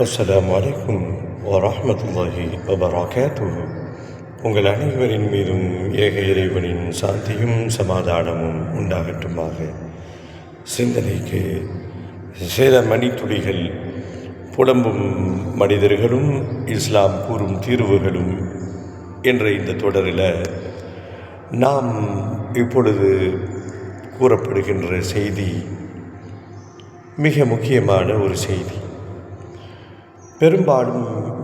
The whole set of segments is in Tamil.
அஸ்ஸலாமு அலைக்கும் வரஹ்மத்துல்லாஹி வபரகாத்துஹு. உங்கள் அனைவரின் மீதும் ஏக இறைவனின் சாந்தியும் சமாதானமும் உண்டாகட்டுமாக. சிந்தனைக்கு சில மணித்துளிகள். புலம்பும் மனிதர்களும் இஸ்லாம் கூறும் தீர்வுகளும் என்ற இந்த தொடரில் நாம் இப்பொழுது கூறப்படுகின்ற செய்தி மிக முக்கியமான ஒரு செய்தி. பெரும்பாலும்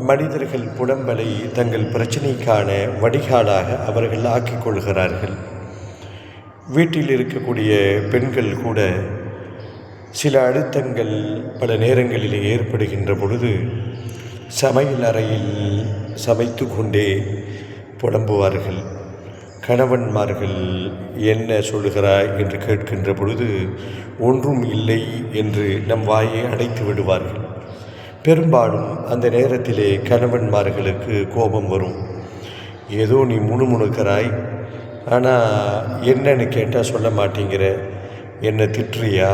மனிதர்கள் புலம்பலை தங்கள் பிரச்சனைக்கான வடிகாலாக அவர்கள் ஆக்கிக் கொள்கிறார்கள். வீட்டில் இருக்கக்கூடிய பெண்கள் கூட சில அழுத்தங்கள் பல நேரங்களில் ஏற்படுகின்ற பொழுது சமையல் அறையில் சமைத்து கொண்டே புலம்புவார்கள். கணவன்மார்கள் என்ன சொல்கிறாய் என்று கேட்கின்ற பொழுது ஒன்றும் இல்லை என்று நம் வாயை அடைத்து விடுவார்கள். பெரும்பாலும் அந்த நேரத்திலே கணவன்மார்களுக்கு கோபம் வரும். ஏதோ நீ முணுமுணுக்கிறாய், ஆனால் என்னன்னு கேட்டால் சொல்ல மாட்டேங்கிற, என்ன திட்டுறியா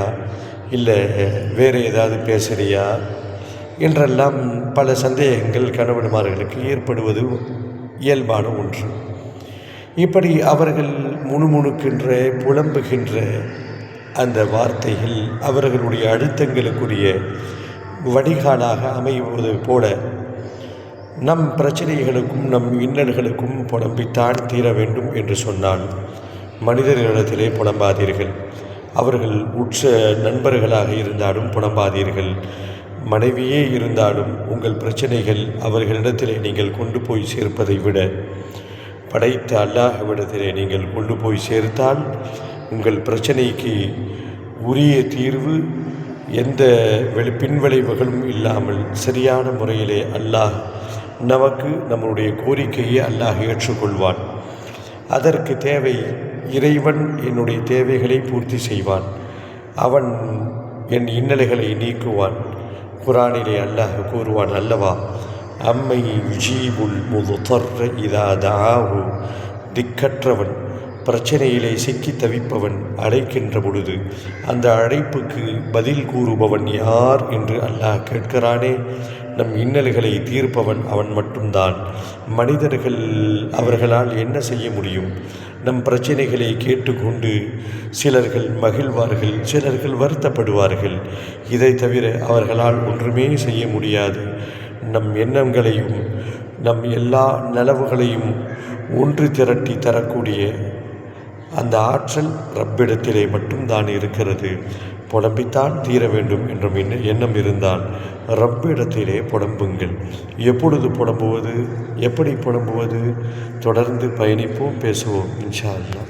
இல்லை வேறு ஏதாவது பேசுகிறியா என்றெல்லாம் பல சந்தேகங்கள் கணவன்மார்களுக்கு ஏற்படுவது இயல்பான ஒன்று. இப்படி அவர்கள் முணுமுணுக்கின்ற புலம்புகின்ற அந்த வார்த்தைகள் அவர்களுடைய அழுத்தங்களுக்குரிய வடிகாலாக அமைவது போல நம் பிரச்சனைகளுக்கும் நம் இன்னல்களுக்கும் புலம்பித்தான் தீர வேண்டும் என்று சொன்னால் மனிதர்களிடத்திலே புலம்பாதீர்கள். அவர்கள் உற்ற நண்பர்களாக இருந்தாலும் புலம்பாதீர்கள். மனைவியே இருந்தாலும் உங்கள் பிரச்சனைகள் அவர்களிடத்திலே நீங்கள் கொண்டு போய் சேர்ப்பதை விட படைத்த அல்லாஹ்விடத்திலே நீங்கள் கொண்டு போய் சேர்த்தால் உங்கள் பிரச்சனைக்கு உரிய தீர்வு எந்த பின்விளைவுகளும் இல்லாமல் சரியான முறையிலே அல்லாஹ் நமக்கு நம்முடைய கோரிக்கையை அல்லாஹ் ஏற்றுக்கொள்வான். அதற்கு தேவை இறைவன் என்னுடைய தேவைகளை பூர்த்தி செய்வான். அவன் என் இன்னல்களை நீக்குவான். குர்ஆனிலே அல்லாஹ் கூறுவான் அல்லவா, அம்மை யுஜீபுல் முதுத்தர்ர இதா தஆஹு, திக்கற்றவன் பிரச்சனையிலே சிக்கி தவிப்பவன் அழைக்கின்ற பொழுது அந்த அழைப்புக்கு பதில் கூறுபவன் யார் என்று அல்லாஹ் கேட்கிறானே. நம் இன்னல்களை தீர்ப்பவன் அவன் மட்டும்தான். மனிதர்கள் அவர்களால் என்ன செய்ய முடியும்? நம் பிரச்சனைகளை கேட்டுக்கொண்டு சிலர்கள் மகிழ்வார்கள், சிலர்கள் வருத்தப்படுவார்கள். இதை தவிர அவர்களால் ஒன்றுமே செய்ய முடியாது. நம் எண்ணங்களையும் நம் எல்லா நலவுகளையும் ஒன்று திரட்டி தரக்கூடிய அந்த ஆற்றல் ரப்பிடத்திலே மட்டும்தான் இருக்கிறது. புலம்பித்தான் தீர வேண்டும் என்ற எண்ணம் இருந்தால் ரப்பிடத்திலே புலம்புங்கள். எப்பொழுது புலம்புவது, எப்படி புலம்புவது? தொடர்ந்து பயணிப்போம், பேசுவோம் இன்ஷா அல்லாஹ்.